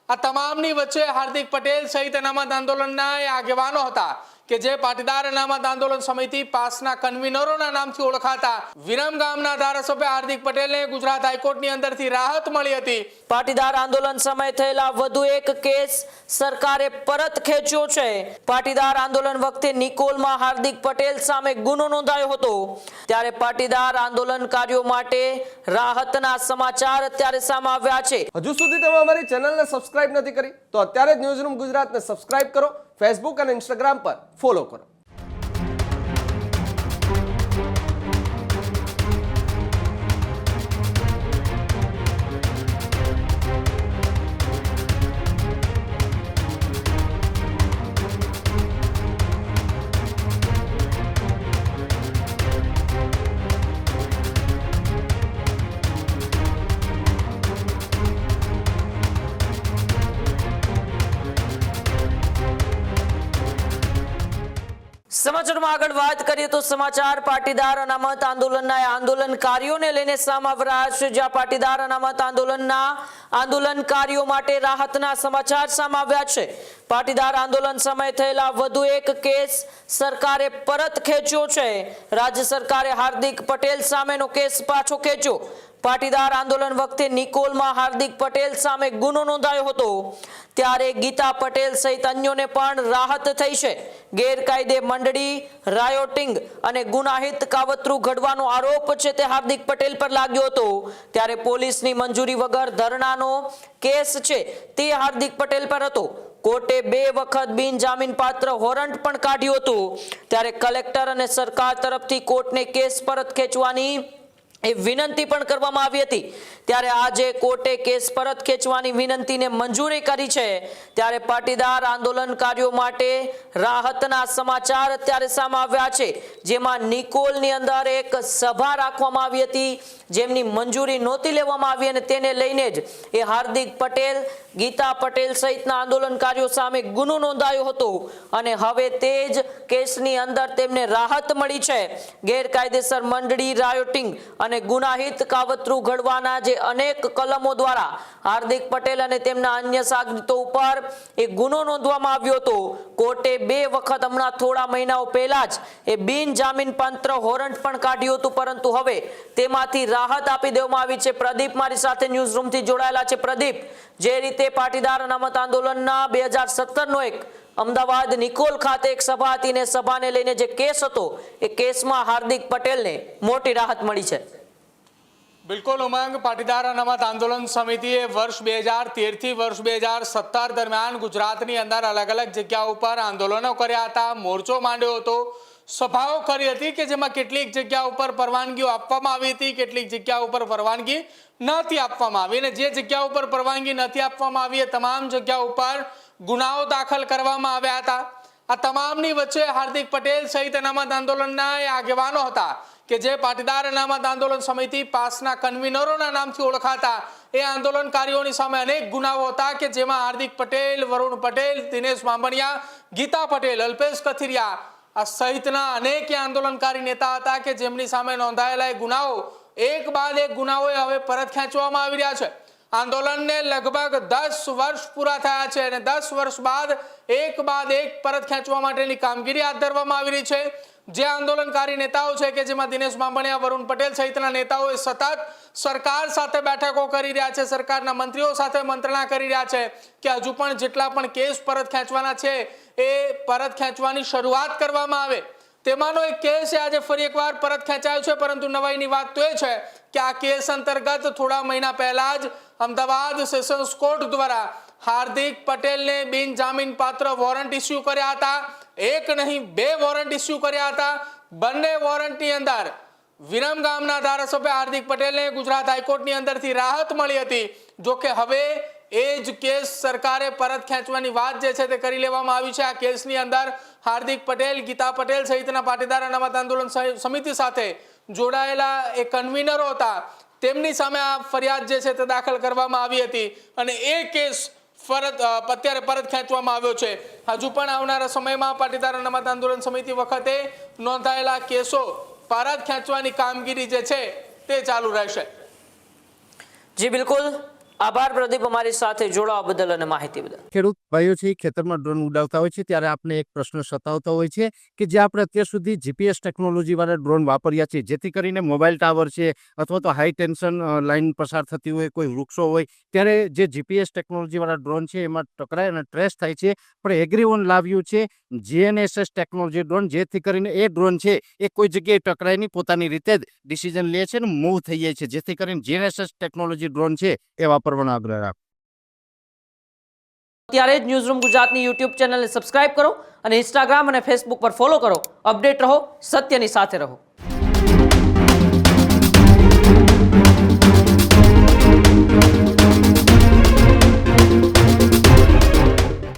આ તમામની વચ્ચે હાર્દિક પટેલ સહિત અનામત આંદોલનના આગેવાનો હતા કે જે પાટીદાર અનામત આંદોલન સમિતિ પાસના કન્વીનરોના નામથી ઓળખાતા વિરમગામના ધારાસભ્ય હાર્દિક પટેલને ગુજરાત હાઈકોર્ટની અંદરથી રાહત મળી હતી। પાટીદાર આંદોલન સમયે થયેલા વધુ એક કેસ સરકારે પરત ખેંચ્યો છે। પાટીદાર આંદોલન વખતે નિકોલમાં હાર્દિક પટેલ સામે ગુનો નોંધાયો હતો, ત્યારે પાટીદાર આંદોલનકારીઓ માટે રાહતના સમાચાર અત્યારે સામે આવ્યા છે। હજુ સુધી તમે અમારી ચેનલને સબસ્ક્રાઇબ નથી કરી તો અત્યારે જ ન્યૂઝરૂમ ગુજરાતને સબસ્ક્રાઇબ કરો, ફેસબુક અને ઇન્સ્ટાગ્રામ પર ફોલો કરો। સમાચારમાં આગળ વાત કરીએ તો સમાચાર પાટીદાર અનામત આંદોલનના આંદોલનકારીઓને લઈને સામે આવી રહ્યા છે, જ્યાં પાટીદાર અનામત આંદોલનના આંદોલનકારીઓ માટે રાહતના સમાચાર સામે આવ્યા છે। પાટીદાર આંદોલન સમયે થયેલા વધુ એક કેસ સરકારે પરત ખેંચ્યો છે। રાજ્ય સરકારે હાર્દિક પટેલ સામેનો કેસ પાછો ખેંચ્યો। પાટીદાર આંદોલન વખતે નિકોલમાં હાર્દિક પટેલ સામે ગુનો નોંધાયો હતો, ત્યારે ગીતા પટેલ સહિત અન્યોને પણ રાહત થઈ છે। ગેરકાયદે મંડળી, રાયોટિંગ અને ગુનાહિત કાવતરું ઘડવાનો આરોપ છે તે હાર્દિક પટેલ પર લાગ્યો હતો, ત્યારે પોલીસની મંજૂરી વગર ધરણાનો કેસ છે તે હાર્દિક પટેલ પર હતો। કોર્ટે 2 વખત બિનજામીનપાત્ર વોરંટ પણ કાઢ્યું હતું, ત્યારે કલેક્ટર અને સરકાર તરફથી કોર્ટને કેસ પરત ખેંચવાની વિનંતી પણ કરવામાં આવી હતી, ત્યારે આજે કોર્ટે કેસ પરત ખેંચવાની વિનંતીને મંજૂરી કરી છે। ત્યારે પાટીદાર આંદોલનકારીઓ માટે રાહતના સમાચાર અત્યારે સામે આવ્યા છે, જેમાં નિકોલની અંદર એક સભા રાખવામાં આવી હતી, જેમની મંજૂરી નહોતી લેવામાં આવી અને તેને લઈને જ એ હાર્દિક પટેલ, ગીતા પટેલ સહિતના આંદોલનકારીઓ સામે ગુનો નોંધાયો હતો અને હવે તે જ કેસની અંદર તેમને રાહત મળી છે। ગેરકાયદેસર મંડળી, રાયોટિંગ અને ગુનાહિત કાવતરું ઘડવાના જે અનેક કલમો દ્વારા હાર્દિક પટેલ અને તેમના અન્ય સાગરીતો ઉપર એ ગુનો નોંધવામાં આવ્યો હતો। કોર્ટે 2 વખત હમણાં થોડા મહિનાઓ પહેલા જ એ બિનજામીનપાત્ર વોરંટ પણ કાઢ્યું હતું, પરંતુ હવે તેમાંથી રાહત આપી દેવામાં આવી છે। પ્રદીપ મારી સાથે ન્યૂઝ રૂમથી જોડાયેલા છે। પ્રદીપ, જે રીતે પાટીદાર અનામત આંદોલનના 2017નો એક અમદાવાદ નિકોલ ખાતે એક સભા હતી ને સભાને લઈને જે કેસ હતો એ કેસમાં હાર્દિક પટેલને મોટી રાહત મળી છે। બિલકુલ ઉમંગ, પાટીદાર અનામત આંદોલન સમિતિએ વર્ષ 2013 થી વર્ષ 2017 દરમિયાન ગુજરાતની અંદર અલગ અલગ જગ્યાઓ ઉપર આંદોલનો કર્યા હતા, મોરચો માંડ્યો હતો, સભાઓ કરી હતી કે જેમાં કેટલીક જગ્યા ઉપર પરવાનગીઓ આપવામાં આવી હતી, કેટલીક જગ્યા ઉપર પરવાનગી નથી આપવામાં આવી અને જે જગ્યા ઉપર પરવાનગી નથી આપવામાં આવી એ તમામ જગ્યા ઉપર ગુનાઓ દાખલ કરવામાં આવ્યા હતા। આ તમામની વચ્ચે હાર્દિક પટેલ સહિત અનામત આંદોલનના આગેવાનો હતા કે જે પાટીદાર અનામત આંદોલન સમિતિ પાસના કન્વીનરોના નામથી ઓળખાતા એ આંદોલનકારીઓની સામે અનેક ગુનાઓ હતા કે જેમાં હાર્દિક પટેલ, વરુણ પટેલ, દિનેશ બાંભણિયા, ગીતા પટેલ, અલ્પેશ કથિરિયા આ સહિતના અનેક આંદોલનકારી નેતા હતા કે જેમની સામે નોંધાયેલા ગુનાઓ એક બાદ એક ગુનાઓ હવે પરત ખેંચવામાં આવી રહ્યા છે। આંદોલનને લગભગ 10 વર્ષ પૂરા થયા છે અને 10 વર્ષ બાદ એક પરત ખેંચવા માટેની કામગીરી હાથ ધરવામાં આવી રહી છે। જે આંદોલનકારી નેતાઓ છે કે જેમાં દિનેશ બાંભણિયા, વરુણ પટેલ સહિતના નેતાઓ સતત સરકાર સાથે બેઠકો કરી રહ્યા છે, સરકારના મંત્રીઓ સાથે મંત્રણા કરી રહ્યા છે કે હજુ પણ જેટલા પણ કેસ પરત ખેંચવાના છે એ પરત ખેંચવાની શરૂઆત કરવામાં આવે। તેમાંનો એક કેસ આજે ફરી એકવાર પરત ખેંચાયો છે, પરંતુ નવાઈની વાત તો એ છે કે આ કેસ અંતર્ગત થોડા મહિના પહેલા જ અમદાવાદ સેશન્સ કોર્ટ દ્વારા હાર્દિક પટેલને બિનજામીનપાત્ર વોરંટ ઇસ્યુ કર્યા હતા। એક નહીં 2 વોરંટ ઇસ્યુ કર્યા હતા। બંને વોરંટની અંદર વિરમગામના ધારાસભ્ય હાર્દિક પટેલને ગુજરાત હાઈકોર્ટની અંદરથી રાહત મળી હતી। જો કે હવે એ જ કેસ સરકારે પરત ખેંચવાની વાત જે છે તે કરી લેવામાં આવી છે। આ કેસની અંદર હાર્દિક પટેલ, ગીતા પટેલ સહિતના પાટીદાર અનામત આંદોલન સમિતિ સાથે જોડાયેલા એ કન્વીનરો હતા, તેમની સામે આ ફરિયાદ જે છે તે દાખલ કરવામાં આવી હતી અને એ કેસ અત્યારે પરત ખેંચવામાં આવ્યો છે। હજુ પણ આવનારા સમયમાં પાટીદાર અનામત આંદોલન સમિતિ વખતે નોંધાયેલા કેસો પરત ખેંચવાની કામગીરી જે છે તે ચાલુ રહેશે। જી બિલકુલ, આભાર પ્રદીપ, અમારી સાથે જોડાવા બદલ અને માહિતી બદલ. ખેડૂત ભાઈઓ છે એ ખેતરમાં ડ્રોન ઉડાવતા હોય છે ત્યારે આપણે એક પ્રશ્ન સતાવતો હોય છે કે જે આપણે અત્યાર સુધી જીપીએસ ટેકનોલોજી વાળા ડ્રોન વાપર્યા છે, જેથી કરીને મોબાઈલ ટાવર છે અથવા તો હાઈ ટેન્શન લાઈન પસાર થતી હોય, કોઈ વૃક્ષો હોય, ત્યારે જે જીપીએસ ટેકનોલોજી વાળા ડ્રોન છે એમાં ટકરાય અને ટ્રેસ થાય છે. પણ એગ્રીવન લાવ્યું છે GNSS ટેકનોલોજી ડ્રોન, જેથી કરીને એ ડ્રોન છે એ કોઈ જગ્યાએ ટકરાય નહીં, પોતાની રીતે જ ડિસિઝન લે છે અને મૂવ થઈ જાય છે, જેથી કરીને GNSS ટેકનોલોજી ડ્રોન છે એ વાપરવાનો આગ્રહ રાખો. ત્યારે જ ન્યૂઝરૂમ ગુજરાતની યુટ્યુબ ચેનલને સબસ્ક્રાઇબ કરો અને ઇન્સ્ટાગ્રામ અને ફેસબુક પર ફોલો કરો. અપડેટ રહો, સત્યની સાથે રહો.